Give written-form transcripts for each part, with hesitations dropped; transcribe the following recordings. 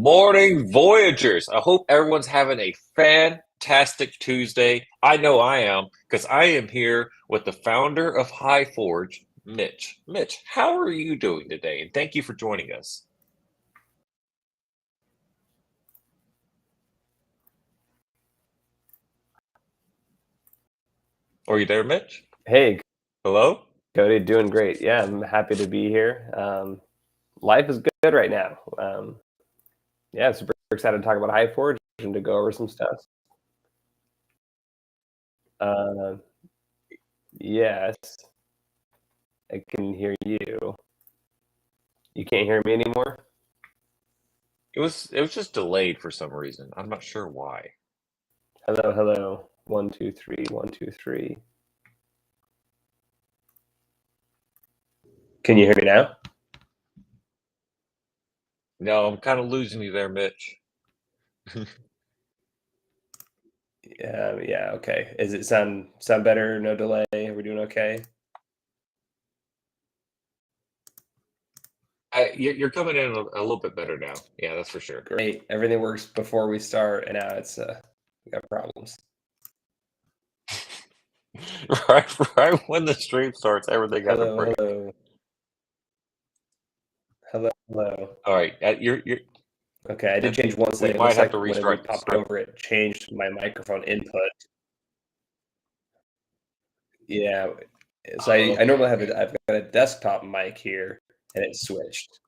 Morning, Voyagers. I hope everyone's having a fantastic Tuesday. I know I am, because I am here with the founder of HighForge, Mitch. Mitch, how are you doing today? And thank you for joining us. Are you there, Mitch? Hey, Hello? Cody, doing great. Yeah, I'm happy to be here. Life is good right now. Yeah, super excited to talk about High Forge and to go over some stuff. Uh, yes, I can hear you. You can't hear me anymore? It was just delayed for some reason. I'm not sure why. Hello, hello. 1, 2, 3, 1, 2, 3. Can you hear me now? No, I'm kind of losing you there, Mitch. Yeah, okay. Is it sound better? No delay? Are we doing okay? You're coming in a little bit better now. Yeah, that's for sure. Great. Everything works before we start, and now it's we got problems. Right when the stream starts, everything got to Hello, break. hello. Hello, hello. All right, you're Okay, I did change one we setting. It might looks have to like when we restart popped start. over, it changed my microphone input. Yeah, so I normally have I've got a desktop mic here, and it switched.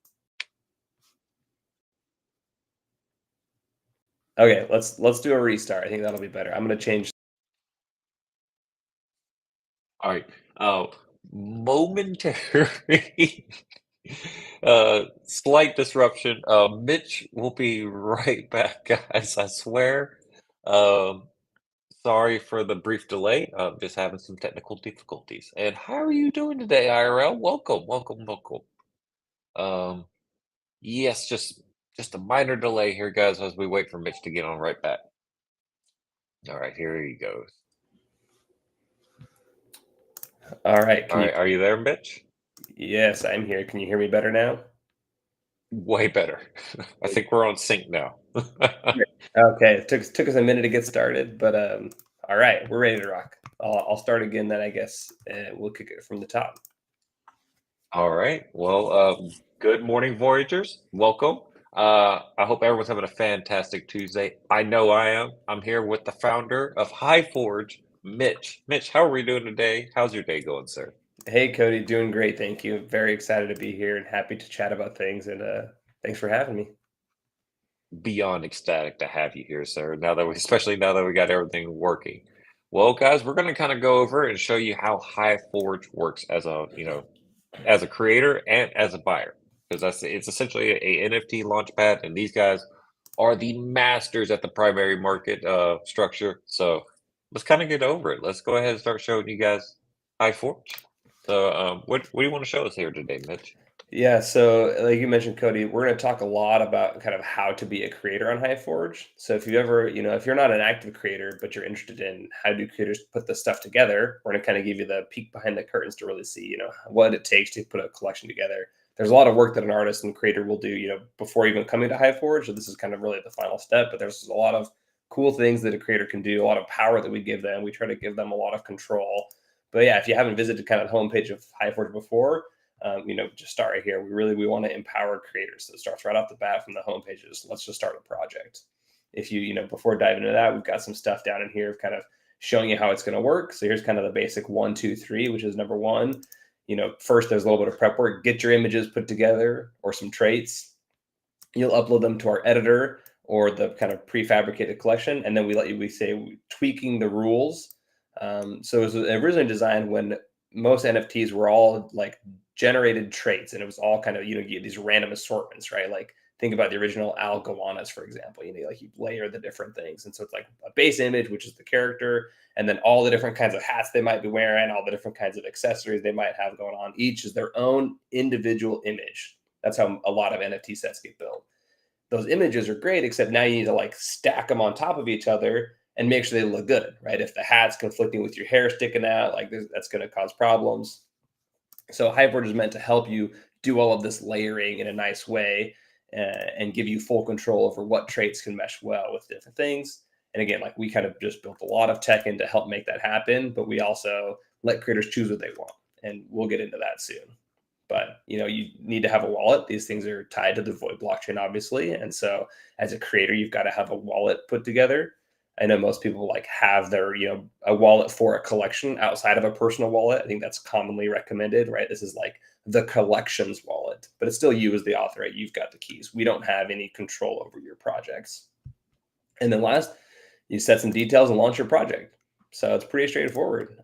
Okay, let's do a restart. I think that'll be better. I'm gonna change. All right. Momentary slight disruption. Mitch will be right back, guys. I swear. Um, sorry for the brief delay. Just having some technical difficulties. And how are you doing today, IRL? Welcome, welcome, welcome. Um, yes, just a minor delay here, guys, as we wait for Mitch to get on right back. All right, here he goes. All right, All can you? right, are you there, Mitch? Yes, I'm here. Can you hear me better now? Way better. I think we're on sync now. Great. Okay, it took us a minute to get started, but all right, we're ready to rock. I'll start again. Then I guess we'll kick it from the top. All right. Well, good morning, Voyagers. Welcome. I hope everyone's having a fantastic Tuesday. I know I am. I'm here with the founder of HighForge, Mitch. Mitch, how are we doing today? How's your day going, sir? Hey, Cody, doing great. Thank you. Very excited to be here and happy to chat about things. And thanks for having me. Beyond ecstatic to have you here, sir. Now that we, especially now that we got everything working. Well, guys, we're going to kind of go over and show you how HighForge works as as a creator and as a buyer, because it's essentially a NFT launchpad, and these guys are the masters at the primary market structure. So let's kind of get over it. Let's go ahead and start showing you guys HighForge. So what do you want to show us here today, Mitch? Yeah, so like you mentioned, Cody, we're going to talk a lot about kind of how to be a creator on HighForge. So if you ever, if you're not an active creator, but you're interested in how do creators put this stuff together, we're going to kind of give you the peek behind the curtains to really see, what it takes to put a collection together. There's a lot of work that an artist and creator will do, before even coming to HighForge. So this is kind of really the final step, but there's a lot of cool things that a creator can do, a lot of power that we give them. We try to give them a lot of control. But yeah, if you haven't visited kind of the homepage of HighForge before, just start right here. We want to empower creators. So it starts right off the bat from the home pages. Let's just start a project. If before diving into that, we've got some stuff down in here of kind of showing you how it's going to work. So here's kind of the basic 1, 2, 3, which is number one. First there's a little bit of prep work. Get your images put together or some traits. You'll upload them to our editor or the kind of prefabricated collection, and then we say tweaking the rules. So it was originally designed when most NFTs were all like generated traits, and it was all kind of you get these random assortments, right? Like think about the original Al Gowanas, for example. Like you layer the different things, and so it's like a base image, which is the character, and then all the different kinds of hats they might be wearing, all the different kinds of accessories they might have going on. Each is their own individual image. That's how a lot of NFT sets get built. Those images are great, except now you need to like stack them on top of each other and make sure they look good, right? If the hat's conflicting with your hair sticking out, like that's going to cause problems. So HighForge is meant to help you do all of this layering in a nice way. and give you full control over what traits can mesh well with different things. And again, like we kind of just built a lot of tech in to help make that happen, but we also let creators choose what they want. And we'll get into that soon. But you need to have a wallet. These things are tied to the Void blockchain, obviously. And so as a creator, you've got to have a wallet put together. I know most people like have their, a wallet for a collection outside of a personal wallet. I think that's commonly recommended, right? This is like the collections wallet, but it's still you as the author, right? You've got the keys. We don't have any control over your projects. And then last, you set some details and launch your project. So it's pretty straightforward.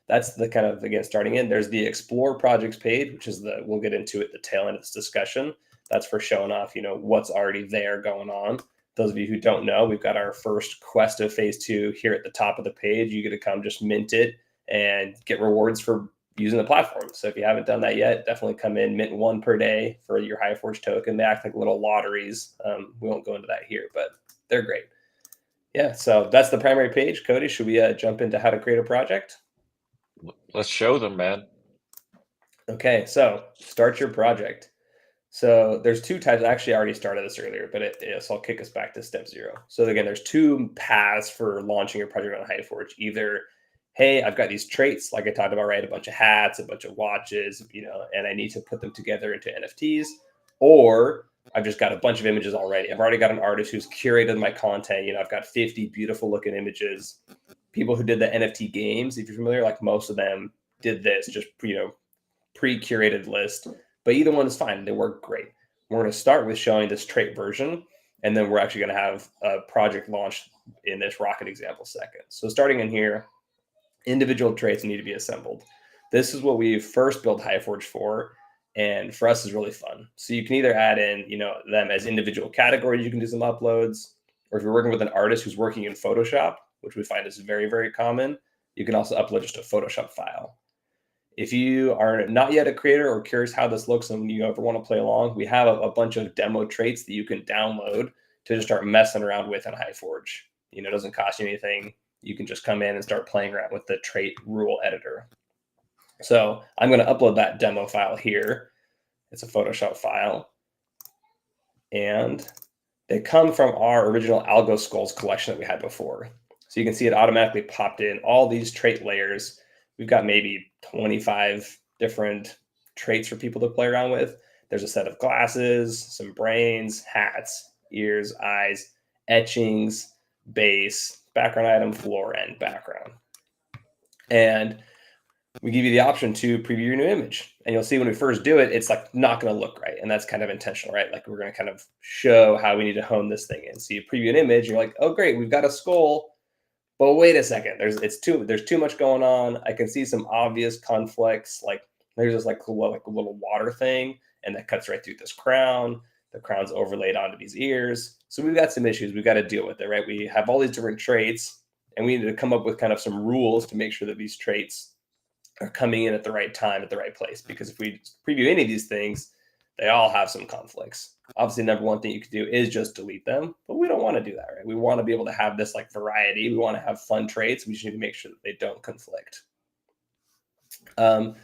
That's the kind of, again, starting in. There's the explore projects page, which is we'll get into it at the tail end of this discussion. That's for showing off, what's already there going on. Those of you who don't know, we've got our first quest of phase 2 here at the top of the page. You get to come just mint it and get rewards for using the platform. So if you haven't done that yet, definitely come in, mint 1 per day for your HiveForge token. They act like little lotteries. We won't go into that here, but they're great. Yeah, so that's the primary page. Cody, should we jump into how to create a project? Let's show them, man. Okay, so start your project. So there's 2 types. Actually, I already started this earlier, but so I'll kick us back to step 0. So again, there's 2 paths for launching your project on HiveForge. Either, hey, I've got these traits, like I talked about, right? A bunch of hats, a bunch of watches, and I need to put them together into NFTs. Or I've just got a bunch of images already. I've already got an artist who's curated my content. I've got 50 beautiful looking images. People who did the NFT games, if you're familiar, like most of them did this, just, pre-curated list. But either one is fine. They work great. We're going to start with showing this trait version, and then we're actually going to have a project launched in this rocket example second. So starting in here, individual traits need to be assembled. This is what we first built HiveForge for, and for us is really fun. So you can either add in, them as individual categories. You can do some uploads, or if you're working with an artist who's working in Photoshop, which we find is very, very common, you can also upload just a Photoshop file. If you are not yet a creator or curious how this looks and you ever want to play along, we have a bunch of demo traits that you can download to just start messing around with in HiveForge. It doesn't cost you anything. You can just come in and start playing around with the trait rule editor. So I'm going to upload that demo file here. It's a Photoshop file. And they come from our original Algo Skulls collection that we had before. So you can see it automatically popped in all these trait layers. We've got maybe 25 different traits for people to play around with. There's a set of glasses, some brains, hats, ears, eyes, etchings, base, background item, floor, and background. And we give you the option to preview your new image. And you'll see when we first do it, it's like not going to look right. And that's kind of intentional, right? Like we're going to kind of show how we need to hone this thing in. So you preview an image, you're like, oh, great, we've got a skull. But wait a second, there's too much going on. I can see some obvious conflicts. Like there's this like a little water thing, and that cuts right through this crown. The crown's overlaid onto these ears. So we've got some issues we've got to deal with it, right? We have all these different traits, and we need to come up with kind of some rules to make sure that these traits are coming in at the right time, at the right place. Because if we preview any of these things, they all have some conflicts. Obviously, number one thing you could do is just delete them, but we don't want to do that, right? We want to be able to have this like variety. We want to have fun traits. We just need to make sure that they don't conflict. I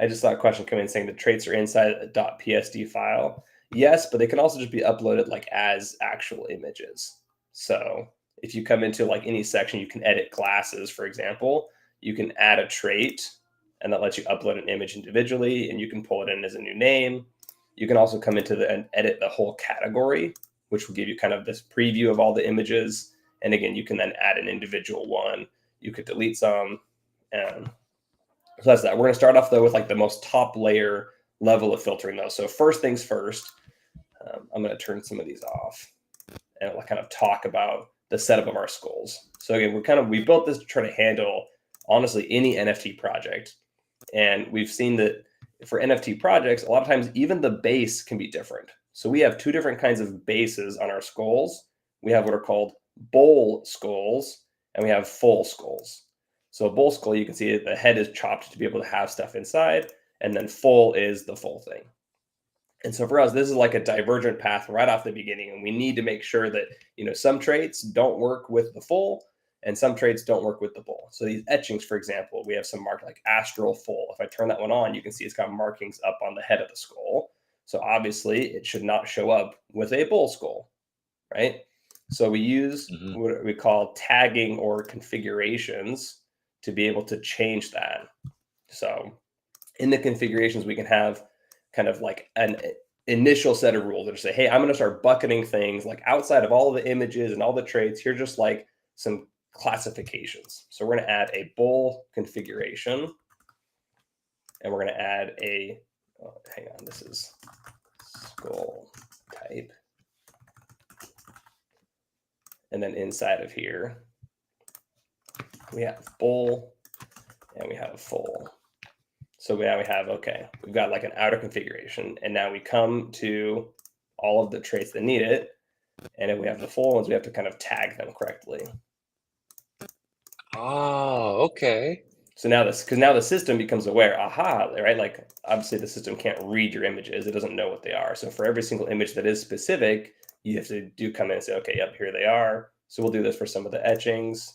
just saw a question come in saying the traits are inside a .psd file. Yes, but they can also just be uploaded like as actual images. So if you come into like any section, you can edit glasses, for example. You can add a trait, and that lets you upload an image individually, and you can pull it in as a new name. You can also come into and edit the whole category, which will give you kind of this preview of all the images. And again, you can then add an individual one. You could delete some. And so that's that. We're going to start off, though, with like the most top layer level of filtering, though. So first things first, I'm going to turn some of these off, and I'll kind of talk about the setup of our skulls. So again, we built this to try to handle, honestly, any NFT project. And we've seen that for NFT projects, a lot of times even the base can be different. So we have 2 different kinds of bases on our skulls. We have what are called bowl skulls, and we have full skulls. So a bowl skull, you can see the head is chopped to be able to have stuff inside, and then full is the full thing. And so for us, this is like a divergent path right off the beginning, and we need to make sure that some traits don't work with the full, and some traits don't work with the bowl. So these etchings, for example, we have some marked like astral full. If I turn that one on, you can see it's got markings up on the head of the skull. So obviously it should not show up with a bull skull, right? So we use Hmm. what we call tagging or configurations to be able to change that. So in the configurations, we can have kind of like an initial set of rules that say, hey, I'm going to start bucketing things like outside of all the images and all the traits. Here's just like some classifications. So we're going to add a bull configuration, and we're going to add a, hang on, this is skull type. And then inside of here, we have bull and we have full. So now we have, okay, we've got like an outer configuration, and now we come to all of the traits that need it. And if we have the full ones, we have to kind of tag them correctly. Oh, okay. So now this, because now the system becomes aware, aha, right? Like obviously the system can't read your images. It doesn't know what they are. So for every single image that is specific, you have to come in and say, okay, yep, here they are. So we'll do this for some of the etchings.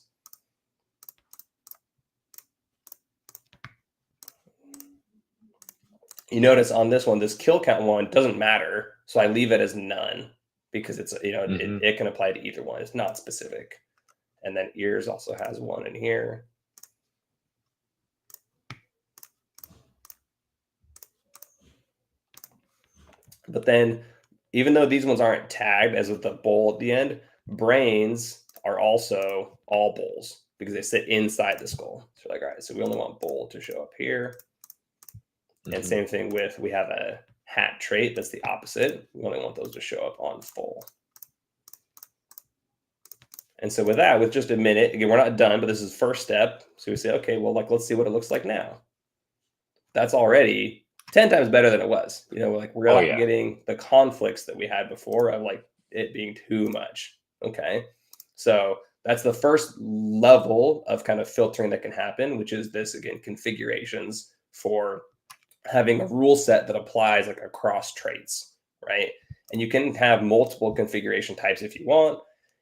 You notice on this one, this kill count one doesn't matter. So I leave it as none because it's, it can apply to either one. It's not specific. And then ears also has one in here. But then even though these ones aren't tagged as with the bowl at the end, brains are also all bowls because they sit inside the skull. So like, all right, so we only want bowl to show up here. And same thing with, we have a hat trait that's the opposite. We only want those to show up on full. And so with that, with just a minute, again, we're not done, but this is first step. So we say, okay, well, like, let's see what it looks like now. That's already 10 times better than it was. Like we're not getting the conflicts that we had before of like it being too much. Okay. So that's the first level of kind of filtering that can happen, which is this, again, configurations for having a rule set that applies like across traits, right? And you can have multiple configuration types if you want.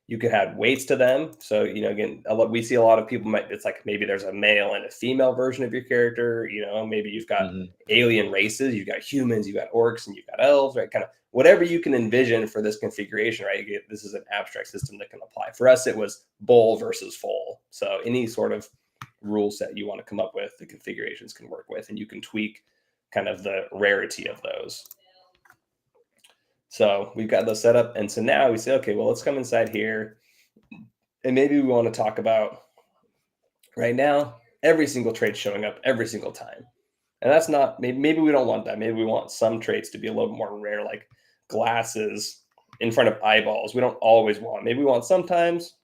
You could add weights to them. So, again, we see a lot of people it's like maybe there's a male and a female version of your character. Maybe you've got alien races, you've got humans, you've got orcs, and you've got elves, right? Kind of whatever you can envision for this configuration, right? This is an abstract system that can apply. For us, it was bull versus full. So any sort of rule set you want to come up with, the configurations can work with, and you can tweak kind of the rarity of those. So we've got those set up. And so now we say, okay, well, let's come inside here. And maybe we want to talk about right now, every single trait showing up every single time. And that's not, maybe we don't want that. Maybe we want some traits to be a little more rare, like glasses in front of eyeballs. We don't always want, maybe we want sometimes,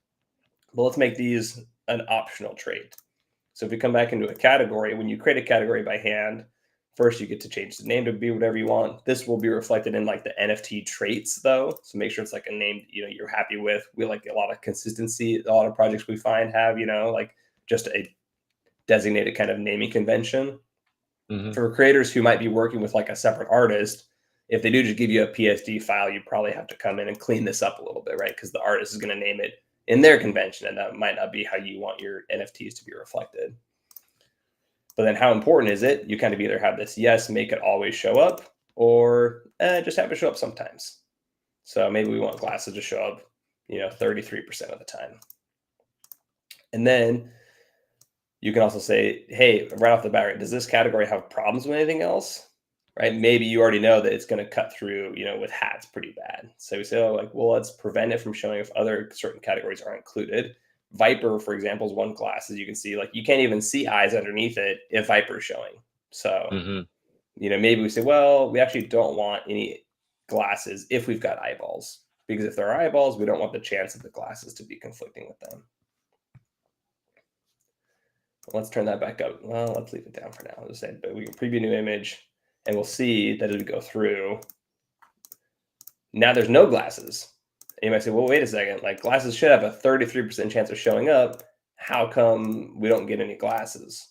but let's make these an optional trait. So if we come back into a category, when you create a category by hand, first, you get to change the name to be whatever you want. This will be reflected in like the NFT traits, though. So make sure it's like a name you're happy with. We like a lot of consistency. A lot of projects we find have like just a designated kind of naming convention. For creators who might be working with like a separate artist, if they do just give you a PSD file, you probably have to come in and clean this up a little bit, right? Because the artist is going to name it in their convention, and that might not be how you want your NFTs to be reflected. But then how important is it? You kind of either have this, yes, make it always show up, or just have it show up sometimes. So maybe we want glasses to show up, 33% of the time. And then you can also say, hey, right off the bat, right, does this category have problems with anything else? Right? Maybe you already know that it's going to cut through, with hats pretty bad. So we say, well, let's prevent it from showing if other certain categories are included. Viper, for example, is one glasses. You can see you can't even see eyes underneath it if Viper is showing. So, maybe we say, well, we actually don't want any glasses if we've got eyeballs, because if there are eyeballs, we don't want the chance of the glasses to be conflicting with them. Let's turn that back up. Well, let's leave it down for now. As I said, but we can preview new image, and we'll see that as we go through. Now there's no glasses. And you might say, well, wait a second, like glasses should have a 33% chance of showing up. How come we don't get any glasses?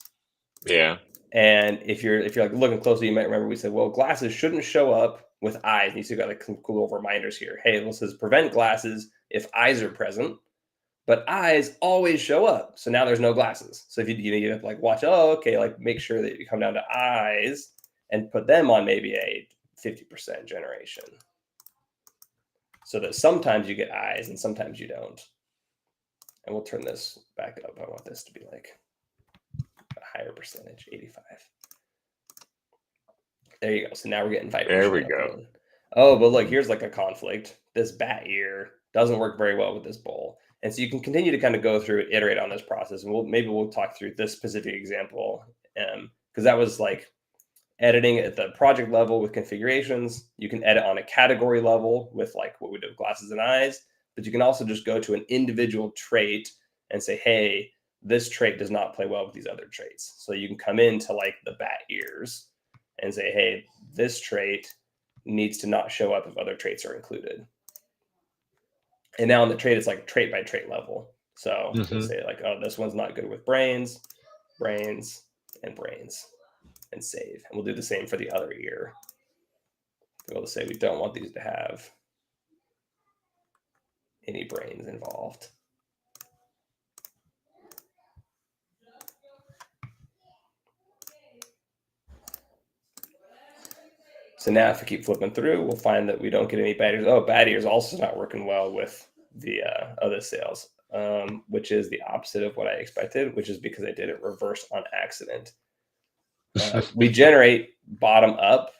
Yeah. And if you're like looking closely, you might remember we said, well, glasses shouldn't show up with eyes. And you see got like some cool little reminders here. Hey, it says prevent glasses if eyes are present, but eyes always show up. So now there's no glasses. So if you have to like watch, okay, like make sure that you come down to eyes and put them on maybe a 50% generation. So that sometimes you get eyes and sometimes you don't. And we'll turn this back up. I want this to be like a higher percentage, 85. There you go. So now we're getting vipers. There we go. Oh, but look, here's like a conflict. This bat ear doesn't work very well with this bowl. And so you can continue to kind of go through, iterate on this process. And maybe we'll talk through this specific example. Because that was like editing at the project level with configurations. You can edit on a category level with like what we do with glasses and eyes. But you can also just go to an individual trait and say, hey, this trait does not play well with these other traits. So you can come into like the bat ears and say, hey, this trait needs to not show up if other traits are included. And now on the trait, it's like trait by trait level. So you can say like, oh, this one's not good with brains, brains, and brains, and save. And we'll do the same for the other ear. We'll be able to say we don't want these to have any brains involved. So now if we keep flipping through, we'll find that we don't get any bad ears. Oh, bad ears also not working well with the other sales, which is the opposite of what I expected, which is because I did it reverse on accident. We generate bottom up.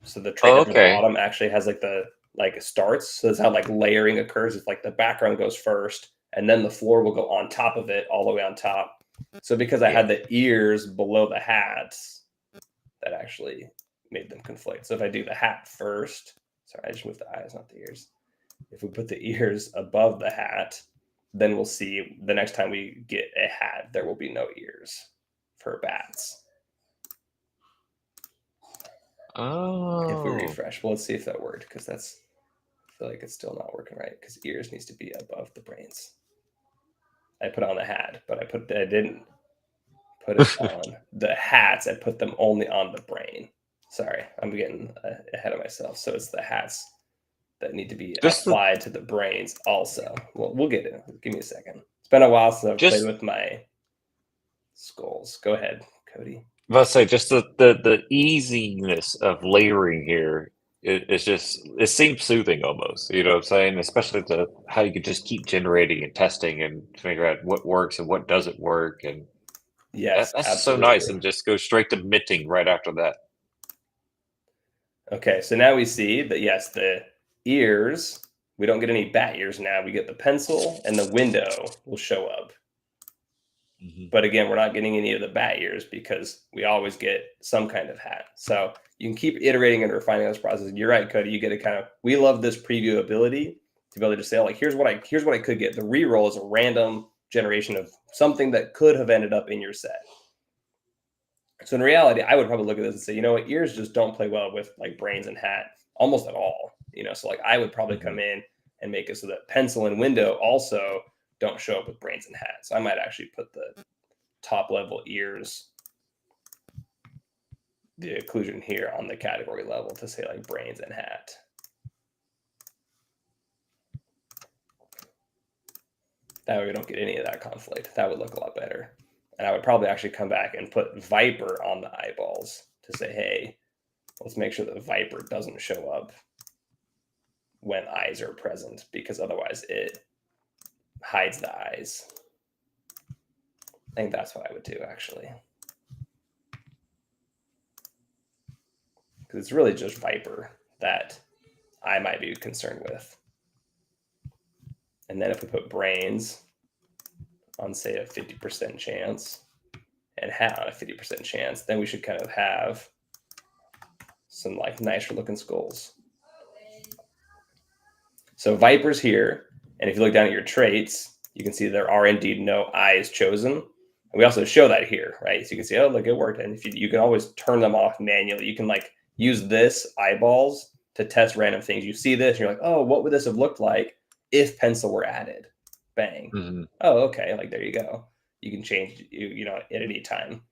So the trait at the bottom actually has like it starts. So that's how like layering occurs. It's like the background goes first and then the floor will go on top of it all the way on top. So because I had the ears below the hats, that actually made them conflate. So if I do the hat first, sorry, I just moved the eyes, not the ears. If we put the ears above the hat, then we'll see the next time we get a hat, there will be no ears for bats. Oh. If we refresh, well, let's see if that worked, because I feel like it's still not working right, because ears needs to be above the brains. I put on the hat, but I didn't put it on the hats. I put them only on the brain. Sorry, I'm getting ahead of myself. So it's the hats that need to be applied to the brains also. Well, we'll get it. Give me a second. It's been a while since I've played with my skulls. Go ahead, Cody. Let's say just the easiness of layering here. It seems soothing almost. You know what I'm saying? Especially how you could just keep generating and testing and figure out what works and what doesn't work. And yes, that's so nice. And just go straight to minting right after that. Okay, so now we see that, yes, the ears, we don't get any bat ears now. We get the pencil and the window will show up. But again, we're not getting any of the bat ears because we always get some kind of hat. So you can keep iterating and refining this process. You're right, Cody. You get we love this preview ability to be able to just say, like, here's what I could get. The reroll is a random generation of something that could have ended up in your set. So in reality, I would probably look at this and say, you know what, ears just don't play well with like brains and hat almost at all. So like I would probably come in and make it so that pencil and window also don't show up with brains and hat. So I might actually put the top level ears, the occlusion here on the category level to say like brains and hat. That way we don't get any of that conflict. That would look a lot better. And I would probably actually come back and put Viper on the eyeballs to say, hey, let's make sure that Viper doesn't show up when eyes are present, because otherwise it hides the eyes. I think that's what I would do, actually. Because it's really just Viper that I might be concerned with. And then if we put brains on, say, a 50% chance and hat on a 50% chance, then we should kind of have some like nicer looking skulls. So Viper's here. And if you look down at your traits, you can see there are indeed no eyes chosen. And we also show that here, right? So you can see, oh, look, it worked. And if you can always turn them off manually. You can like use this eyeballs to test random things. You see this, and you're like, oh, what would this have looked like if pencil were added? Bang. Oh, okay. Like, there you go. You can change, at any time.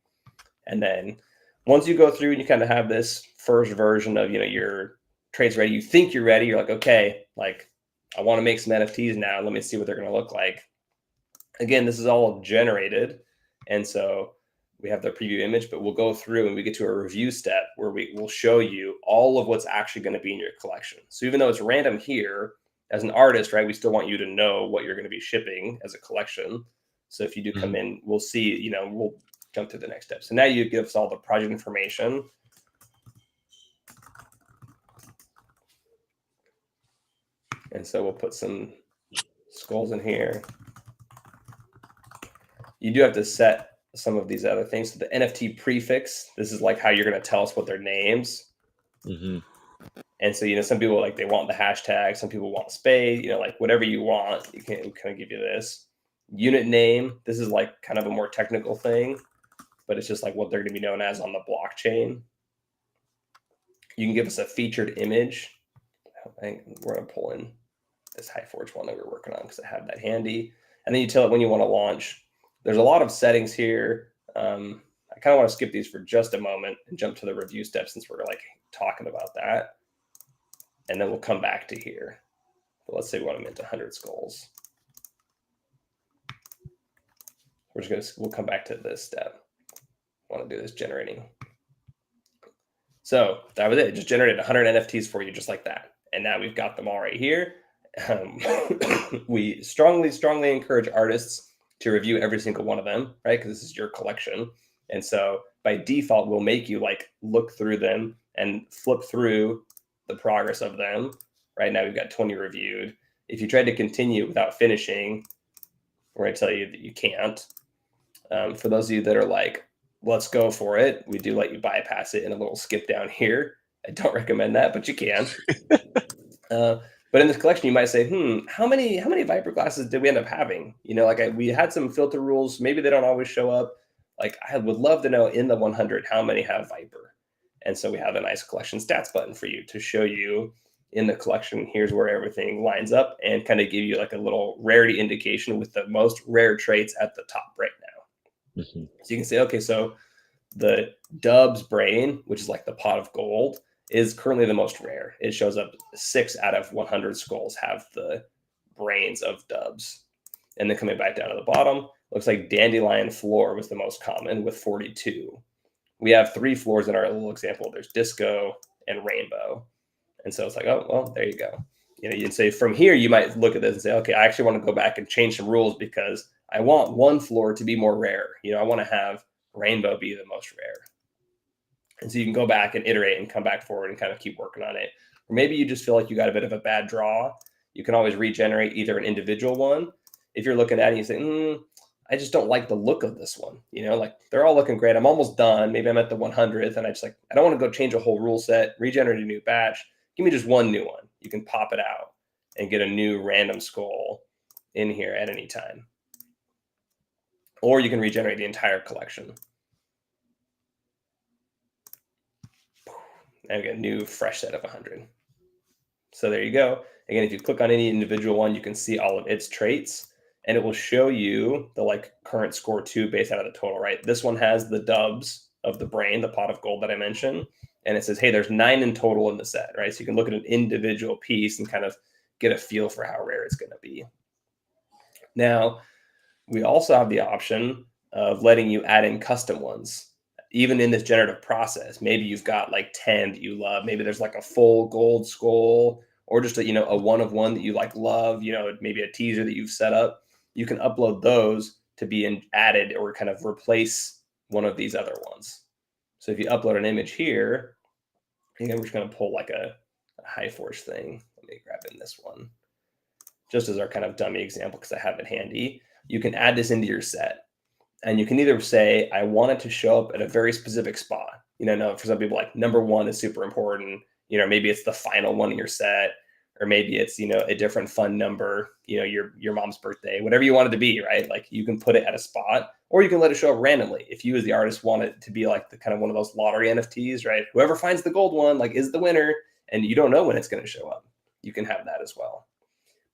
And then once you go through and you kind of have this first version of, your traits ready, you think you're ready. You're like, okay, like I want to make some NFTs now. Let me see what they're going to look like. Again, this is all generated. And so we have the preview image, but we'll go through and we get to a review step where we will show you all of what's actually going to be in your collection. So even though it's random here, as an artist, right, we still want you to know what you're going to be shipping as a collection. So if you do come in, we'll see, we'll jump to the next step. So now you give us all the project information. And so we'll put some skulls in here. You do have to set some of these other things. So the NFT prefix, this is like how you're going to tell us what their names. And so, some people they want the hashtag, some people want spade, like whatever you want, you can kind of give you this. Unit name, this is like kind of a more technical thing, but it's just like what they're going to be known as on the blockchain. You can give us a featured image. I think we're going to pull in this HighForge one that we're working on because I have that handy. And then you tell it when you want to launch. There's a lot of settings here. I kind of want to skip these for just a moment and jump to the review step since we're talking about that. And then we'll come back to here. But let's say we want to mint 100 skulls. We'll come back to this step. I want to do this generating. So that was it. Just generated 100 NFTs for you just like that. And now we've got them all right here. We strongly encourage artists to review every single one of them, right? Because this is your collection. And so by default, we'll make you look through them and flip through the progress of them. Right now we've got 20 reviewed. If you tried to continue without finishing, we're going to tell you that you can't. For those of you that are let's go for it, we do let you bypass it in a little skip down here. I don't recommend that, but you can. But in this collection, you might say, how many Viper glasses did we end up having? We had some filter rules. Maybe they don't always show up. I would love to know in the 100, how many have Viper? And so we have a nice collection stats button for you to show you in the collection, here's where everything lines up and kind of give you a little rarity indication with the most rare traits at the top right now. So you can say, okay, so the Dubs brain, which is the pot of gold, is currently the most rare. It shows up 6 out of 100 skulls have the brains of Dubs. And then coming back down to the bottom, looks like Dandelion Floor was the most common with 42. We have 3 floors in our little example. There's Disco and Rainbow. And so it's oh, well, there you go. You'd say from here, you might look at this and say, okay, I actually want to go back and change some rules because I want one floor to be more rare. I want to have Rainbow be the most rare. And so you can go back and iterate and come back forward and kind of keep working on it. Or maybe you just feel like you got a bit of a bad draw. You can always regenerate either an individual one. If you're looking at it and you say, I just don't like the look of this one. They're all looking great. I'm almost done. Maybe I'm at the 100th and I just I don't want to go change a whole rule set, regenerate a new batch. Give me just one new one. You can pop it out and get a new random skull in here at any time. Or you can regenerate the entire collection. And get a new fresh set of 100. So there you go. Again, if you click on any individual one, you can see all of its traits. And it will show you the current score 2 based out of the total, right? This one has the Dubs of the brain, the pot of gold that I mentioned. And it says, hey, there's 9 in total in the set, right? So you can look at an individual piece and kind of get a feel for how rare it's going to be. Now, we also have the option of letting you add in custom ones, even in this generative process. Maybe you've got 10 that you love. Maybe there's a full gold skull or just a one of one that you love, maybe a teaser that you've set up. You can upload those to be added or kind of replace one of these other ones. So if you upload an image here, again, we're just going to pull a HighForge thing. Let me grab in this one just as our kind of dummy example because I have it handy. You can add this into your set. And you can either say, I want it to show up at a very specific spot. For some people, number 1 is super important. Maybe it's the final one in your set, or maybe it's, a different fun number, your mom's birthday, whatever you want it to be, right? You can put it at a spot, or you can let it show up randomly. If you as the artist want it to be the kind of one of those lottery NFTs, right? Whoever finds the gold one, is the winner, and you don't know when it's going to show up. You can have that as well.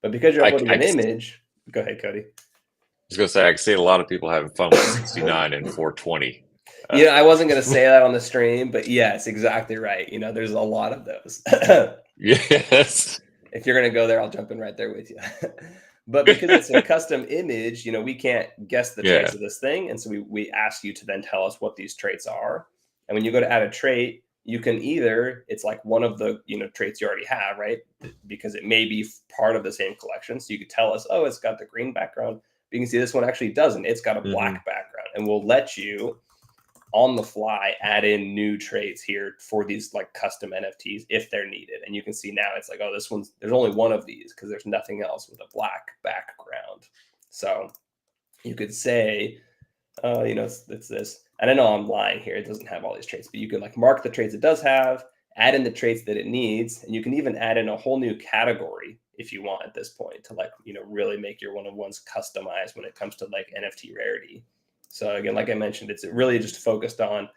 But because you're uploading an image, go ahead, Cody. I was going to say, I can see a lot of people having fun with 69 and 420. I wasn't going to say that on the stream, but yes, exactly right. There's a lot of those. Yes. If you're going to go there, I'll jump in right there with you. But because it's a custom image, we can't guess the Yeah. traits of this thing. And so we ask you to then tell us what these traits are. And when you go to add a trait, you can either, it's like one of the, traits you already have, right? Because it may be part of the same collection. So you could tell us, oh, it's got the green background. But you can see this one actually doesn't. It's got a black background. And we'll let you on the fly add in new traits here for these like custom NFTs if they're needed. And you can see now it's like, oh, there's only one of these because there's nothing else with a black background. So you could say, it's this. And I know I'm lying here. It doesn't have all these traits, but you can like mark the traits it does have, add in the traits that it needs, and you can even add in a whole new category if you want at this point to like, really make your one-of-ones customized when it comes to like NFT rarity. So again, like I mentioned, it's really just focused on,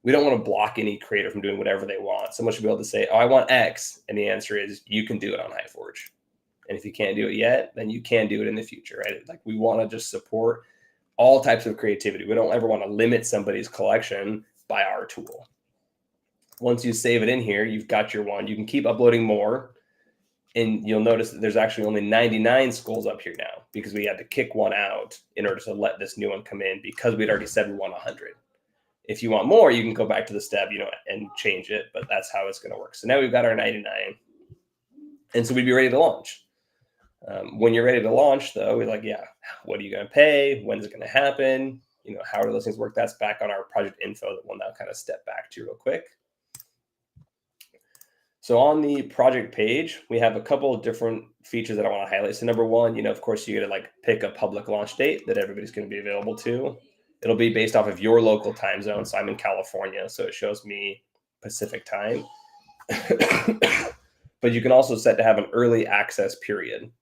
we don't want to block any creator from doing whatever they want. Someone should be able to say, oh, I want X. And the answer is you can do it on HighForge. And if you can't do it yet, then you can do it in the future, right? Like we want to just support all types of creativity. We don't ever want to limit somebody's collection by our tool. Once you save it in here, you've got your one. You can keep uploading more. And you'll notice that there's actually only 99 skulls up here now because we had to kick one out in order to let this new one come in because we'd already said we want 100. If you want more, you can go back to the step, and change it, but that's how it's going to work. So now we've got our 99. And so we'd be ready to launch. When you're ready to launch, though, we're like, yeah, what are you going to pay? When's it going to happen? How do those things work? That's back on our project info that we'll now kind of step back to real quick. So on the project page, we have a couple of different features that I want to highlight. So number one, of course, you get to like pick a public launch date that everybody's going to be available to. It'll be based off of your local time zone. So I'm in California, so it shows me Pacific time. But you can also set to have an early access period.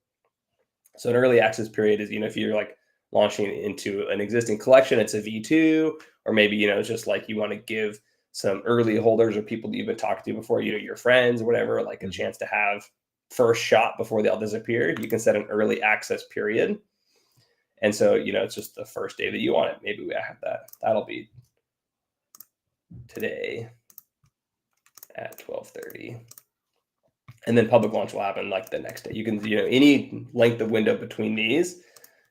So an early access period is, if you're like launching into an existing collection, it's a V2, or maybe, it's just like you want to give some early holders or people that you've been talking to before, your friends or whatever, like a chance to have first shot before they all disappear. You can set an early access period. And so, it's just the first day that you want it. Maybe we have that. That'll be today at 12:30. And then public launch will happen like the next day. You can, any length of window between these.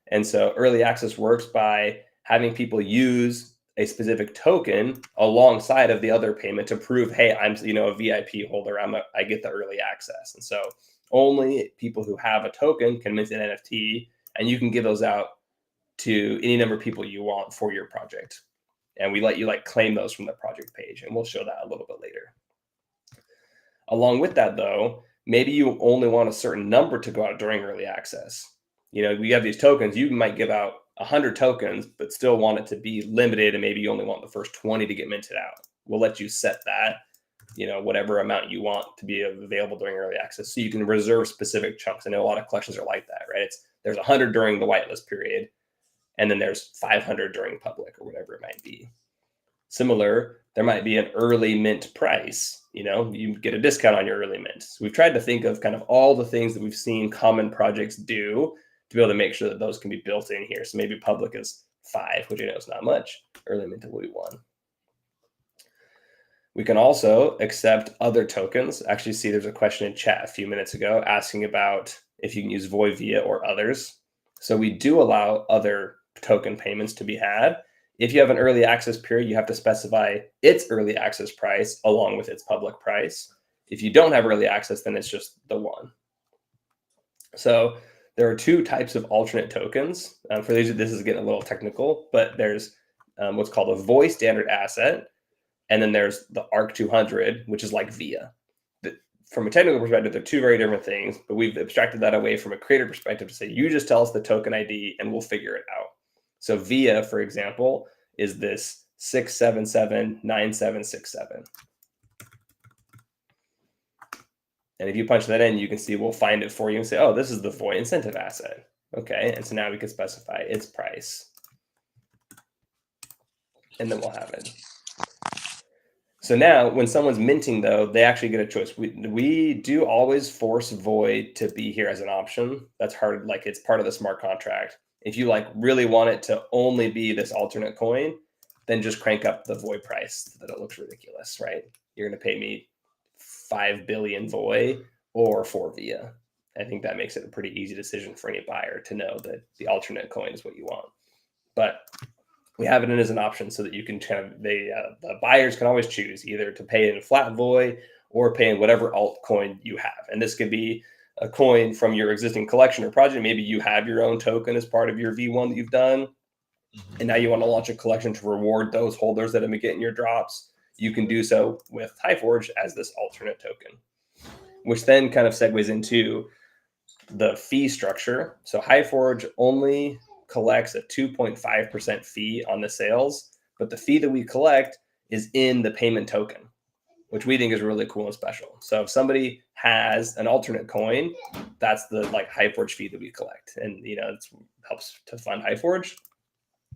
And so early access works by having people use a specific token alongside of the other payment to prove, hey, I'm, a VIP holder. I get the early access. And so only people who have a token can mint an NFT, and you can give those out to any number of people you want for your project. And we let you like claim those from the project page, and we'll show that a little bit later. Along with that, though, maybe you only want a certain number to go out during early access. We have these tokens. You might give out 100 tokens, but still want it to be limited, and maybe you only want the first 20 to get minted out. We'll let you set that, whatever amount you want to be available during early access, so you can reserve specific chunks. I know a lot of collections are like that, right? There's 100 during the whitelist period, and then there's 500 during public or whatever it might be. Similar, there might be an early mint price. You get a discount on your early mint. So we've tried to think of kind of all the things that we've seen common projects do to be able to make sure that those can be built in here. So maybe public is 5, which is not much. Early mint will be 1. We can also accept other tokens. Actually, see there's a question in chat a few minutes ago asking about if you can use Voivia or others. So we do allow other token payments to be had. If you have an early access period, you have to specify its early access price along with its public price. If you don't have early access, then it's just the one. So there are 2 types of alternate tokens. For these, this is getting a little technical, but there's what's called a VOI standard asset. And then there's the ARC200, which is like VIA. From a technical perspective, they're 2 very different things, but we've abstracted that away from a creator perspective to say, you just tell us the token ID and we'll figure it out. So VIA, for example, is this 6779767. And if you punch that in, you can see we'll find it for you and say, oh, this is the VOI incentive asset. Okay, and so now we can specify its price. And then we'll have it. So now when someone's minting, though, they actually get a choice. We do always force VOI to be here as an option. That's hard, like it's part of the smart contract. If you like really want it to only be this alternate coin, then just crank up the VOI price so that it looks ridiculous, right? You're going to pay me 5 billion VOI or for VIA. I think that makes it a pretty easy decision for any buyer to know that the alternate coin is what you want. But we have it in as an option so that you can kind of the buyers can always choose either to pay in flat VOI or pay in whatever altcoin you have. And this could be a coin from your existing collection or project. Maybe you have your own token as part of your V1 that you've done, and now you want to launch a collection to reward those holders that have been getting your drops. You can do so with HighForge as this alternate token, which then kind of segues into the fee structure. So HighForge only collects a 2.5% fee on the sales, but the fee that we collect is in the payment token, which we think is really cool and special. So if somebody has an alternate coin, that's the like HighForge fee that we collect, and it helps to fund HighForge.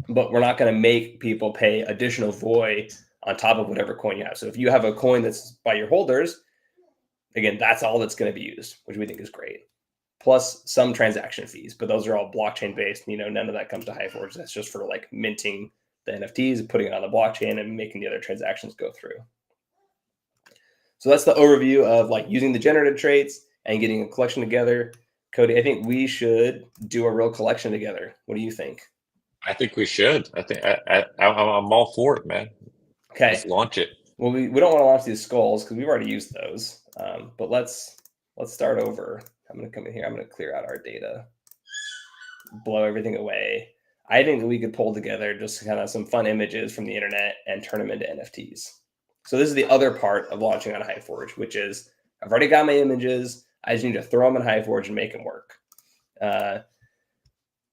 But we're not going to make people pay additional VOI on top of whatever coin you have. So if you have a coin that's by your holders, again, that's all that's going to be used, which we think is great. Plus some transaction fees, but those are all blockchain based. None of that comes to HighForge. That's just for like minting the NFTs, putting it on the blockchain, and making the other transactions go through. So that's the overview of like using the generative traits and getting a collection together. Cody, I think we should do a real collection together. What do you think? I think we should. I think I'm all for it, man. Okay. Let's launch it. Well, we don't want to launch these skulls because we've already used those. But let's start over. I'm going to come in here. I'm going to clear out our data, blow everything away. I think that we could pull together just kind of some fun images from the internet and turn them into NFTs. So this is the other part of launching on HighForge, which is I've already got my images. I just need to throw them in HighForge and make them work.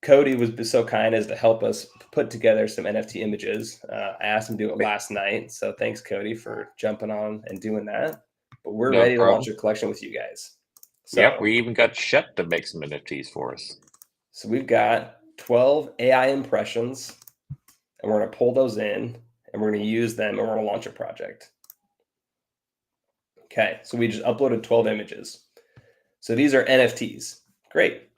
Cody was so kind as to help us put together some NFT images. I asked him to do it last night. So thanks, Cody, for jumping on and doing that. But we're ready to launch a collection with you guys. So, yep, we even got Shep to make some NFTs for us. So we've got 12 AI impressions, and we're going to pull those in, and we're going to use them, and we're going to launch a project. Okay, so we just uploaded 12 images. So these are NFTs. Great.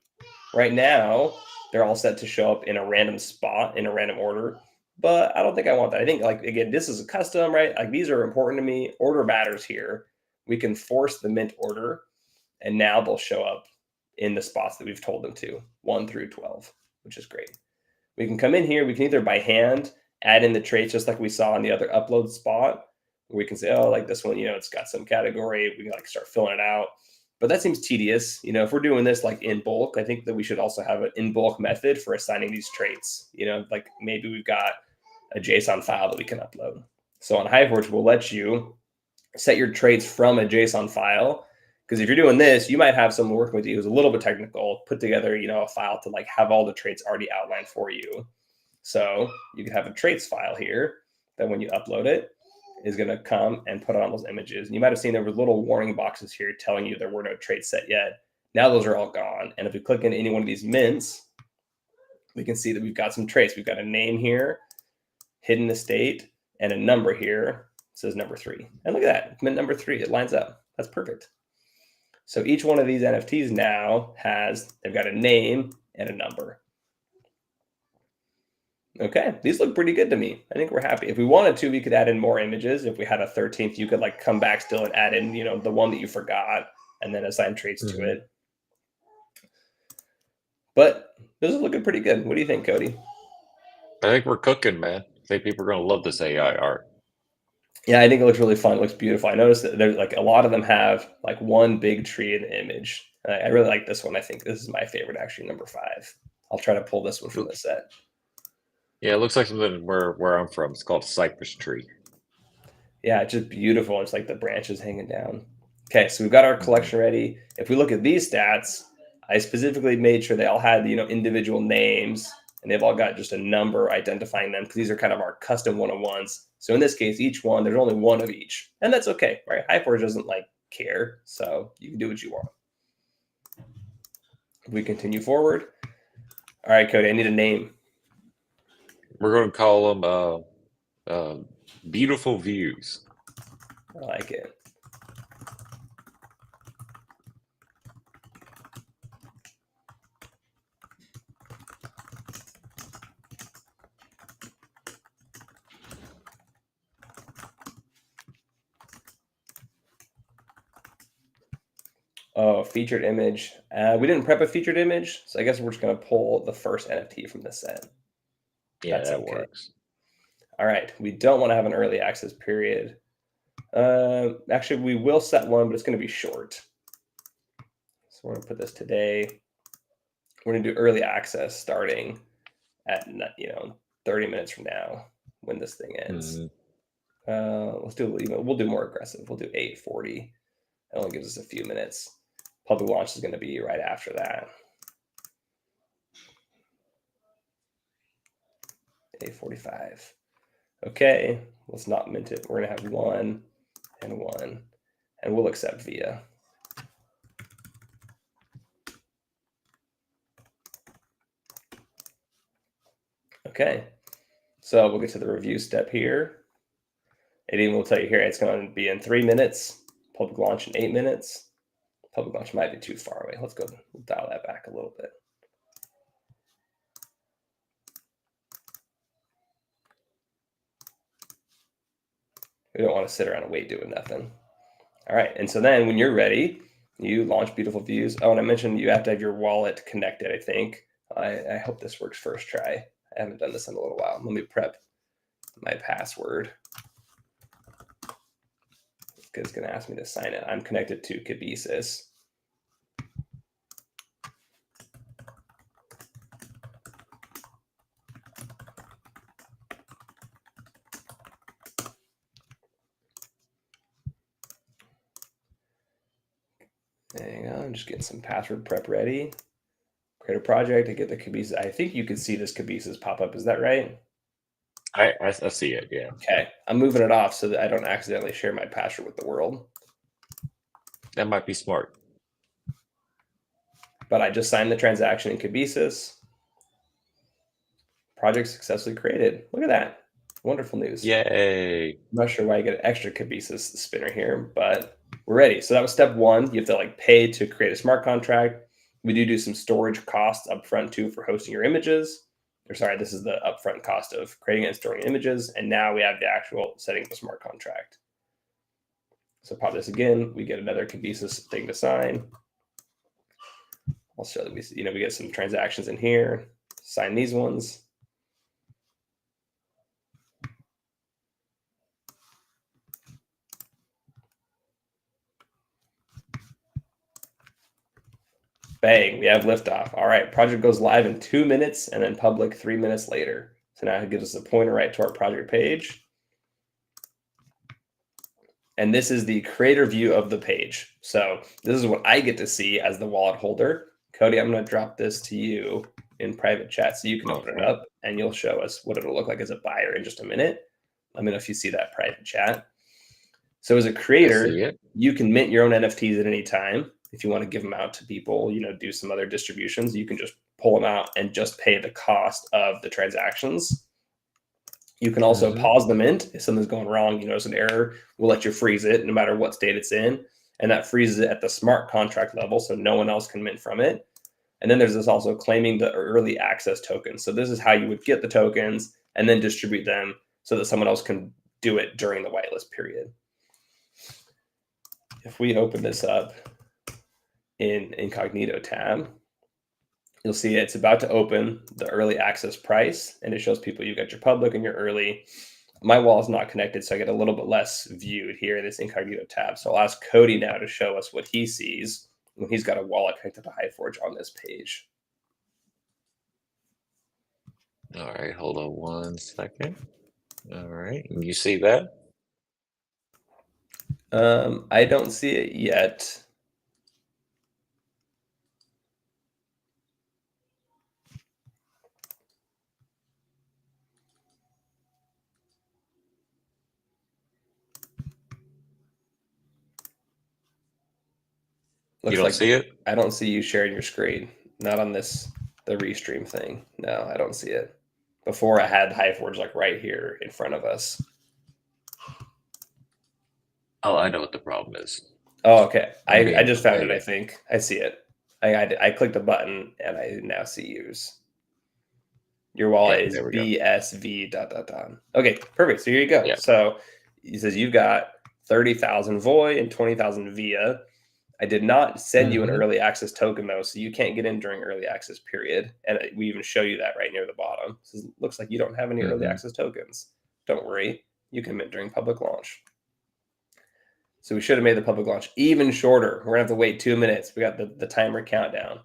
Right now, they're all set to show up in a random spot, in a random order. But I don't think I want that. I think, like, again, this is a custom, right? Like, these are important to me. Order matters here. We can force the mint order, and now they'll show up in the spots that we've told them to, 1 through 12, which is great. We can come in here. We can either by hand add in the traits just like we saw on the other upload spot. We can say, oh, like this one, it's got some category. We can like start filling it out. But that seems tedious. If we're doing this like in bulk, I think that we should also have an in bulk method for assigning these traits. Like maybe we've got a JSON file that we can upload. So on HighForge, we'll let you set your traits from a JSON file. Because if you're doing this, you might have someone working with you who's a little bit technical, put together, a file to like have all the traits already outlined for you. So you can have a traits file here that when you upload it, is going to come and put on those images. And you might have seen there were little warning boxes here telling you there were no traits set yet. Now those are all gone. And if we click into any one of these mints, we can see that we've got some traits. We've got a name here, hidden estate, and a number here. It says number 3. And look at that, mint number 3. It lines up. That's perfect. So each one of these NFTs now they've got a name and a number. Okay, these look pretty good to me. I think we're happy. If we wanted to, we could add in more images. If we had a 13th, you could like come back still and add in, the one that you forgot and then assign traits to it. But this is looking pretty good. What do you think, Cody? I think we're cooking, man. I think people are going to love this AI art. Yeah, I think it looks really fun. It looks beautiful. I noticed that there's like a lot of them have like one big tree in the image. I really like this one. I think this is my favorite, actually, number 5. I'll try to pull this one from the set. Yeah, it looks like something where I'm from. It's called cypress tree. Yeah, it's just beautiful. It's like the branches hanging down. Okay, so we've got our collection ready. If we look at these stats, I specifically made sure they all had, individual names, and they've all got just a number identifying them because these are kind of our custom one-on-ones. So in this case, each one, there's only one of each. And that's okay, right? HighForge doesn't like care, so you can do what you want. We continue forward. All right, Cody, I need a name. We're going to call them Beautiful Views. I like it. Oh, featured image. We didn't prep a featured image, so I guess we're just gonna pull the first NFT from the set. Yeah, That's that okay. works. All right. We don't want to have an early access period. Actually, we will set one, but it's going to be short. So we're going to put this today. We're going to do early access starting at 30 minutes from now when this thing ends. Let's do we'll do more aggressive. We'll do 8:40. It only gives us a few minutes. Public launch is going to be right after that. 8:45. Okay, let's not mint it. We're going to have 1 and 1, and we'll accept via. Okay, so we'll get to the review step here. It even will tell you here it's going to be in 3 minutes, public launch in 8 minutes. Public launch might be too far away. Let's go dial that back a little bit. We don't want to sit around and wait doing nothing. All right, and so then when you're ready, you launch Beautiful Views. Oh, and I mentioned you have to have your wallet connected, I think. I hope this works first try. I haven't done this in a little while. Let me prep my password. It's going to ask me to sign it. I'm connected to Kinesis. Hang on, I'm just getting some password prep ready. Create a project to get the Kinesis. I think you can see this Kinesis pop up. Is that right? I see it. Yeah. Okay, I'm moving it off so that I don't accidentally share my password with the world. That might be smart. But I just signed the transaction in Kinesis. Project successfully created. Look at that. Wonderful news. Yay. I'm not sure why I get an extra Kinesis spinner here, but we're ready. So that was step 1. You have to pay to create a smart contract. We do some storage costs up front too for hosting your images. Or sorry, this is the upfront cost of creating and storing images. And now we have the actual setting of a smart contract. So pop this again. We get another Kinesis thing to sign. I'll show that we get some transactions in here. Sign these ones. Bang, we have liftoff. All right, project goes live in 2 minutes and then public 3 minutes later. So now it gives us a pointer right to our project page. And this is the creator view of the page. So this is what I get to see as the wallet holder. Cody, I'm going to drop this to you in private chat so you can open it up and you'll show us what it'll look like as a buyer in just a minute. Let me know if you see that private chat. So as a creator, you can mint your own NFTs at any time. If you want to give them out to people, do some other distributions, you can just pull them out and just pay the cost of the transactions. You can also pause the mint if something's going wrong. You notice an error, we'll let you freeze it no matter what state it's in. And that freezes it at the smart contract level so no one else can mint from it. And then there's this also claiming the early access tokens. So this is how you would get the tokens and then distribute them so that someone else can do it during the whitelist period. If we open this up in Incognito tab, you'll see it's about to open the early access price, and it shows people you've got your public and your early. My wall is not connected, so I get a little bit less viewed here in this Incognito tab. So I'll ask Cody now to show us what he sees when he's got a wallet connected to HighForge on this page. All right, hold on 1 second. All right, you see that? I don't see it yet. You don't see it? I don't see you sharing your screen. Not on the restream thing. No, I don't see it. Before I had HighForge right here in front of us. Oh, I know what the problem is. Oh, okay. I just found it, I think. I see it. I clicked the button and I now see yours. Your wallet is BSV ... Okay, perfect. So here you go. Yeah. So he says you've got 30,000 VOI and 20,000 VIA. I did not send you an Mhm. early access token though, so you can't get in during early access period. And we even show you that right near the bottom. So it looks like you don't have any early Mhm. access tokens. Don't worry, you can mint during public launch. So we should have made the public launch even shorter. We're gonna have to wait 2 minutes. We got the timer countdown,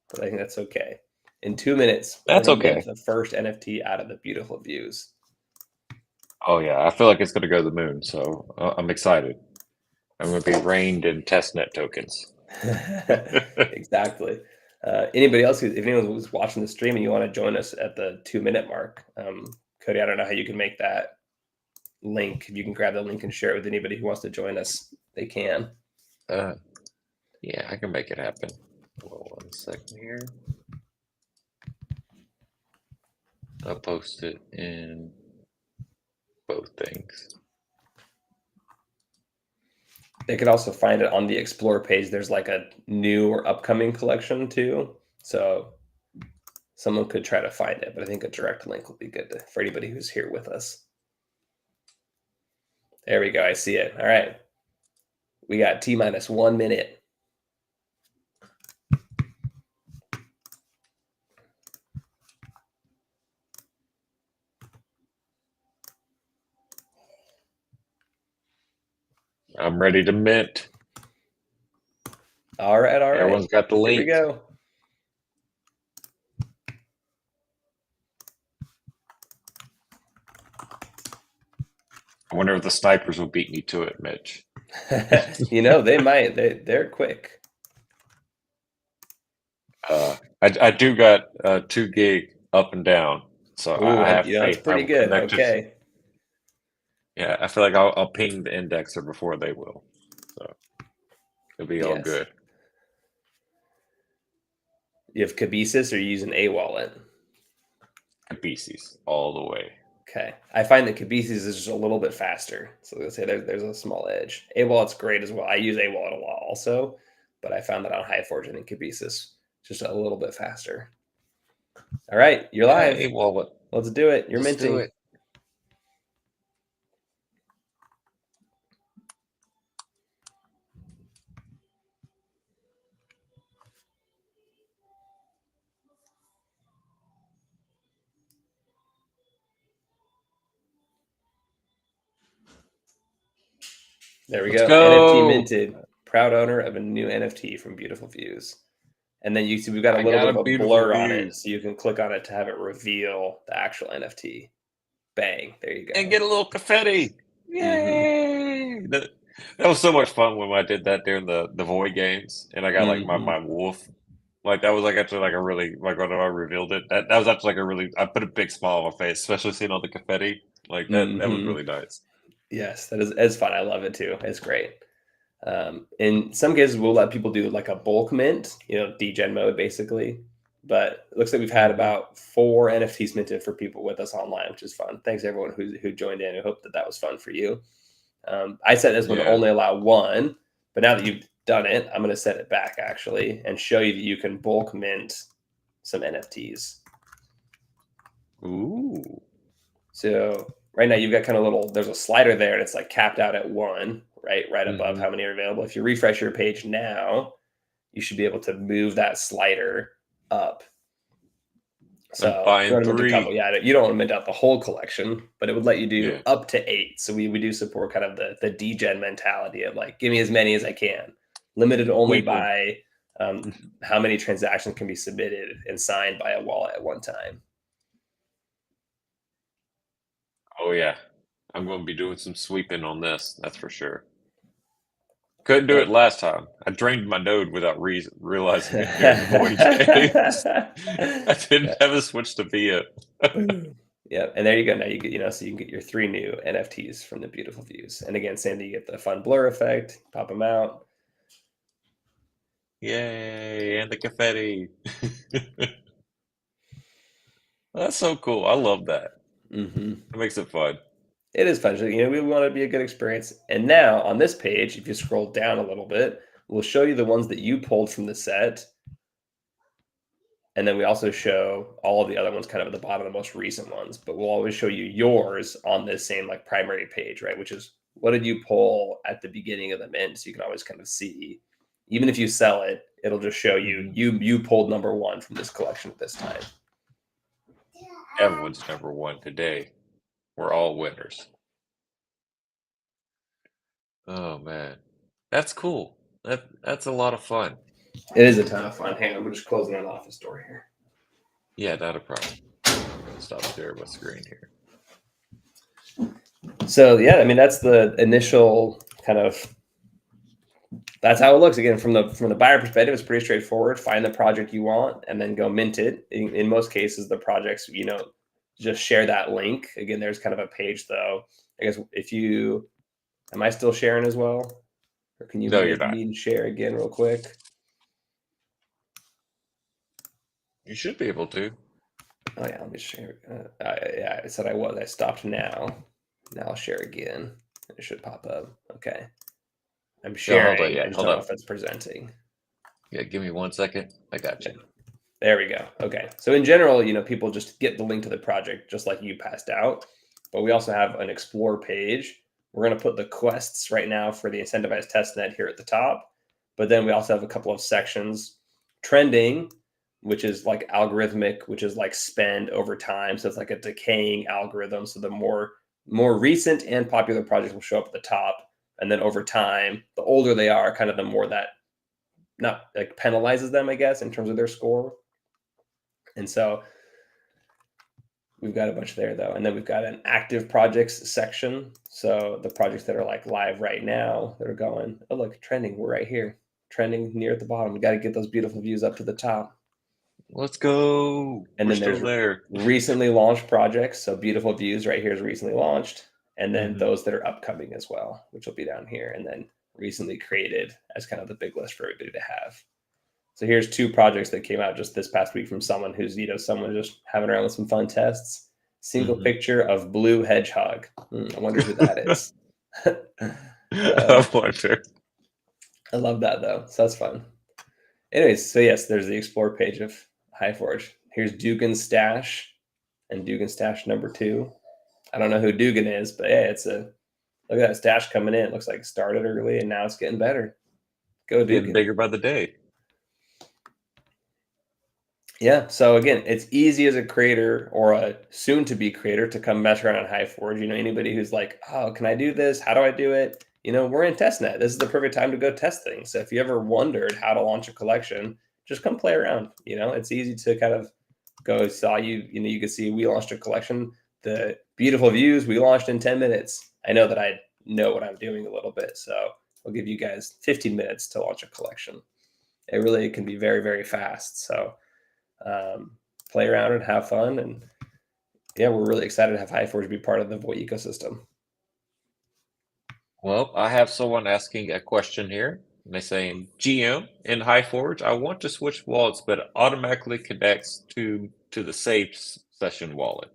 but I think that's okay. In 2 minutes, we're That's gonna mint okay. the first NFT out of the beautiful views. Oh yeah, I feel like it's gonna go to the moon, so I'm excited. I'm gonna be rained in testnet tokens. Exactly. Anybody else, if anyone was watching the stream and you want to join us at the 2 minute mark, Cody, I don't know how you can make that link. If you can grab the link and share it with anybody who wants to join us, they can. uh, yeah, I can make it happen. Well, 1 second here. I'll post it in both things. They could also find it on the Explore page. There's like a new or upcoming collection too. So someone could try to find it, but I think a direct link will be good for anybody who's here with us. There we go. I see it. All right. We got T minus 1 minute. I'm ready to mint. All right. All right. Everyone's got the Here we link. go. I wonder if the snipers will beat me to it, Mitch. They might. They're quick. I do got 2 gig up and down, so Ooh, I have that's faith I pretty will good. connect it. Okay. Yeah, I feel like I'll ping the indexer before they will, so it'll be all Yes. good. You have Kinesis or you using a wallet? Species all the way. Okay. I find that Kinesis is just a little bit faster. So let's say there's a small edge. A wallet's great as well. I use a wallet a lot also, but I found that on HighForge and Kinesis just a little bit faster. All right, you're live. Hey, wallet. Let's do it. You're Let's do minting. it. There we Let's go. go. NFT minted. Proud owner of a new NFT from Beautiful Views. And then you see we've got a I little got bit a of a beautiful blur on view. it, so you can click on it to have it reveal the actual NFT. Bang! There you go. And get a little confetti. Yay! That was so much fun when I did that during the Void games, and I got like my wolf. Like that was like actually like a really like when I revealed it. That was actually like a really I put a big smile on my face, especially seeing all the confetti. Like that was really nice. Yes, that is it's fun. I love it too. It's great. In some cases, we'll let people do like a bulk mint, degen mode basically. But it looks like we've had about 4 NFTs minted for people with us online, which is fun. Thanks everyone who joined in. I hope that was fun for you. I set this one to Yeah. only allow 1, but now that you've done it, I'm going to set it back actually and show you that you can bulk mint some NFTs. Ooh. So right now you've got kind of there's a slider there and it's like capped out at 1, right above how many are available. If you refresh your page now, you should be able to move that slider up. So I'm buying you want to mint a 3. couple. Yeah, you don't want to mint out the whole collection, but it would let you do Yeah. up to 8. So we do support kind of the degen mentality of like, give me as many as I can. Limited only Wait, by how many transactions can be submitted and signed by a wallet at one time. Oh yeah, I'm going to be doing some sweeping on this. That's for sure. Couldn't do it last time. I drained my node without realizing it during the void games. I didn't have a switch to Via. Yeah, and there you go. Now you get, so you can get your 3 new NFTs from the Beautiful Views. And again, same thing, you get the fun blur effect, pop them out. Yay, and the confetti. That's so cool. I love that. It makes it fun. It is fun. So, we want it to be a good experience. And now on this page, if you scroll down a little bit, we'll show you the ones that you pulled from the set. And then we also show all of the other ones kind of at the bottom, the most recent ones. But we'll always show you yours on this same like primary page, right? Which is what did you pull at the beginning of the mint? So you can always kind of see Even if you sell it, it'll just show you you pulled number one from this collection at this time. Everyone's number one today. We're all winners. Oh man, that's cool. That's a lot of fun. It is a ton of fun. Hang on, we're just closing an office door here. Yeah, not a problem. I'm gonna stop sharing my screen here. So yeah, I mean that's the initial kind of. That's how it looks. Again, from the buyer perspective, it's pretty straightforward. Find the project you want and then go mint it. In most cases, the projects, just share that link. Again, there's kind of a page though. I guess if you, am I still sharing as well? Or can you No, you're make not. me share again real quick? You should be able to. Oh yeah, let me share. Yeah, I said I was. I stopped now. Now I'll share again. It should pop up. Okay. I'm Yeah, sharing. hold on. Yeah, I just hold don't know on. if it's presenting. Yeah, give me 1 second. I got you. There we go. Okay. So in general, people just get the link to the project just like you passed out. But we also have an explore page. We're going to put the quests right now for the incentivized testnet here at the top. But then we also have a couple of sections. Trending, which is like algorithmic, which is like spend over time. So it's like a decaying algorithm. So the more recent and popular projects will show up at the top. And then over time, the older they are, kind of the more that not like penalizes them, I guess, in terms of their score. And so we've got a bunch there though. And then we've got an active projects section. So the projects that are like live right now that are going, oh, look, trending. We're right here. Trending near at the bottom. We got to get those beautiful views up to the top. Let's go. And We're then there's still there. recently launched projects. So beautiful views right here is recently launched. And then those that are upcoming as well, which will be down here. And then recently created as kind of the big list for everybody to have. So here's two projects that came out just this past week from someone who's, someone just having around with some fun tests. Single picture of blue hedgehog. I wonder who that is. I wonder. I love that though. So that's fun. Anyways, so yes, there's the explore page of HighForge. Here's Dugan Stash and Dugan Stash number 2. I don't know who Dugan is, but yeah, look at that stash coming in. It looks like it started early and now it's getting better. Go Dugan. Getting bigger by the day. Yeah. So again, it's easy as a creator or a soon-to-be creator to come mess around on HighForge. Anybody who's like, oh, can I do this? How do I do it? We're in testnet. This is the perfect time to go test things. So if you ever wondered how to launch a collection, just come play around. It's easy to kind of go. You can see we launched a collection. The beautiful views we launched in 10 minutes. I know that I know what I'm doing a little bit, so I'll give you guys 15 minutes to launch a collection. It really can be very, very fast. So play around and have fun. And yeah, we're really excited to have HighForge be part of the Voy ecosystem. Well, I have someone asking a question here. And they're saying, GM, in HighForge, I want to switch wallets, but it automatically connects to the safe session wallet.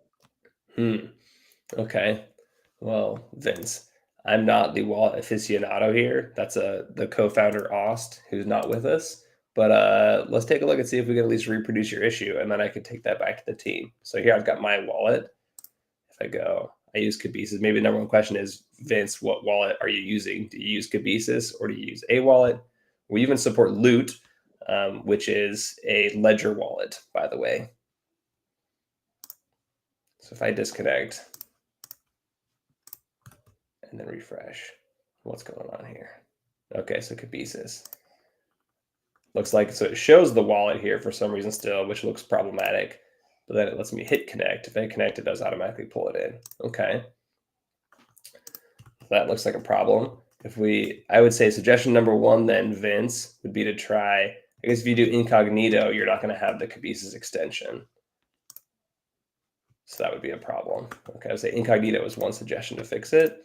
Okay. Well, Vince, I'm not the wallet aficionado here. That's the co-founder Ost, who's not with us. But let's take a look and see if we can at least reproduce your issue, and then I can take that back to the team. So here I've got my wallet. If I go, I use Cabesis. Maybe the number one question is, Vince, what wallet are you using? Do you use Cabesis or do you use a wallet? We even support Loot, which is a ledger wallet, by the way. So if I disconnect and then refresh, what's going on here? Okay, so Cabesis. Looks like, so it shows the wallet here for some reason still, which looks problematic. But then it lets me hit connect. If I connect, it does automatically pull it in. Okay. That looks like a problem. I would say suggestion number 1 then, Vince, would be to try, I guess if you do incognito, you're not going to have the Cabesis extension. So that would be a problem. Okay, I would say incognito is one suggestion to fix it.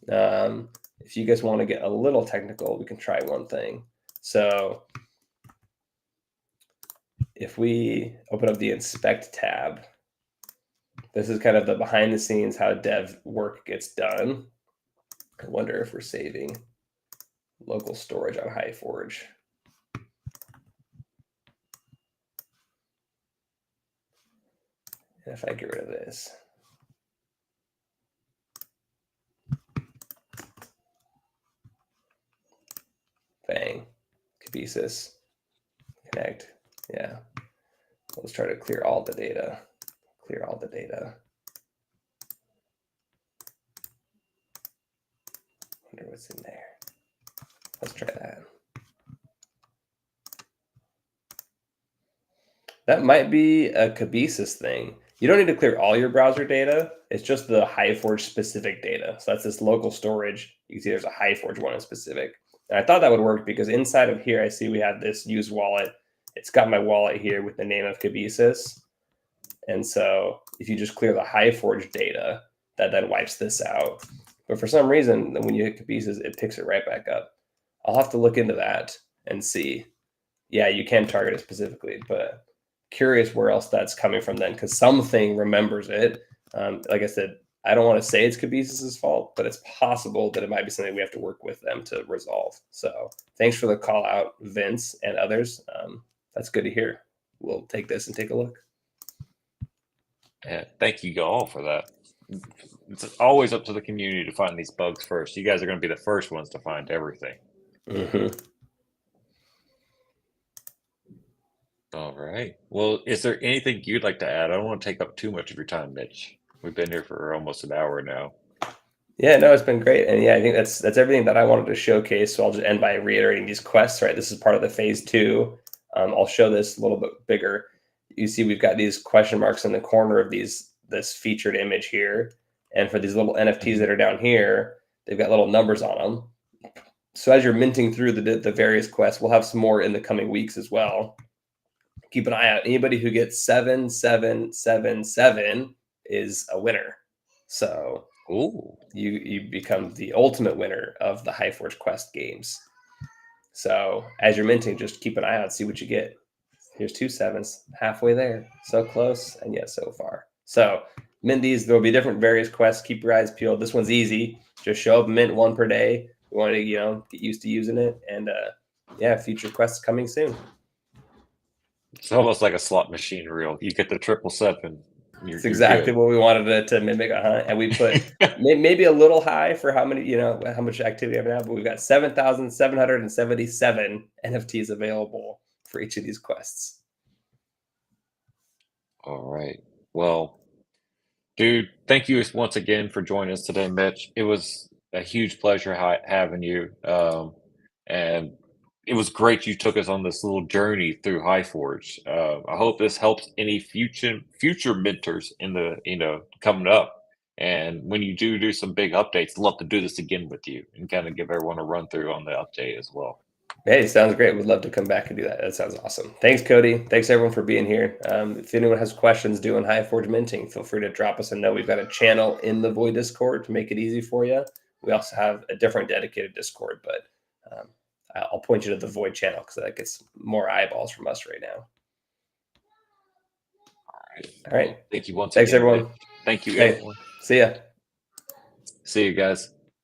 If you guys want to get a little technical, we can try one thing. So if we open up the inspect tab, this is kind of the behind the scenes how dev work gets done. I wonder if we're saving local storage on HighForge. And if I get rid of this, bang, Cabesis. Connect. Yeah. Let's try to clear all the data. Clear all the data. Wonder what's in there. Let's try that. That might be a Cabesis thing. You don't need to clear all your browser data. It's just the HiveForge specific data. So that's this local storage. You can see there's a HiveForge one in specific. And I thought that would work because inside of here, I see we have this use wallet. It's got my wallet here with the name of Cabesis. And so if you just clear the HiveForge data, that then wipes this out. But for some reason, when you hit Cabesis, it picks it right back up. I'll have to look into that and see. Yeah, you can target it specifically, but curious where else that's coming from then, because something remembers it. Like I said, I don't want to say it's Cabesis's fault, but it's possible that it might be something we have to work with them to resolve. So thanks for the call out, Vince and others. That's good to hear. We'll take this and take a look. Yeah, thank you all for that. It's always up to the community to find these bugs first. You guys are going to be the first ones to find everything. Mm-hmm. All right. Well, is there anything you'd like to add? I don't want to take up too much of your time, Mitch. We've been here for almost an hour now. Yeah, no, it's been great. And yeah, I think that's everything that I wanted to showcase. So I'll just end by reiterating these quests, right? This is part of the phase 2. I'll show this a little bit bigger. You see we've got these question marks in the corner of this featured image here. And for these little NFTs that are down here, they've got little numbers on them. So as you're minting through the various quests, we'll have some more in the coming weeks as well. Keep an eye out. Anybody who gets 7777 is a winner. So Ooh. you become the ultimate winner of the HiveForge Quest games. So as you're minting, just keep an eye out, see what you get. Here's 2 7s, halfway there. So close, and yet so far. So mint these. There'll be different various quests. Keep your eyes peeled. This one's easy. Just show up, mint 1 per day. We want to, get used to using it. And yeah, future quests coming soon. It's almost like a slot machine reel. You get the 777. It's exactly what we wanted it to mimic, and we put maybe a little high for how many, how much activity I have, but we've got 7,777 NFTs available for each of these quests. All right. Well, dude, thank you once again for joining us today, Mitch. It was a huge pleasure having you. And it was great you took us on this little journey through HiveForge. I hope this helps any future mentors in the coming up. And when you do some big updates, I'd love to do this again with you and kind of give everyone a run through on the update as well. Hey, sounds great. We'd love to come back and do that. That sounds awesome. Thanks, Cody. Thanks everyone for being here. If anyone has questions doing HiveForge minting, feel free to drop us a note. We've got a channel in the Void Discord to make it easy for you. We also have a different dedicated Discord, but I'll point you to the Void channel because that gets more eyeballs from us right now. All right. Thank you once again. Thanks, everyone. Thank you, everyone. See ya. See you guys.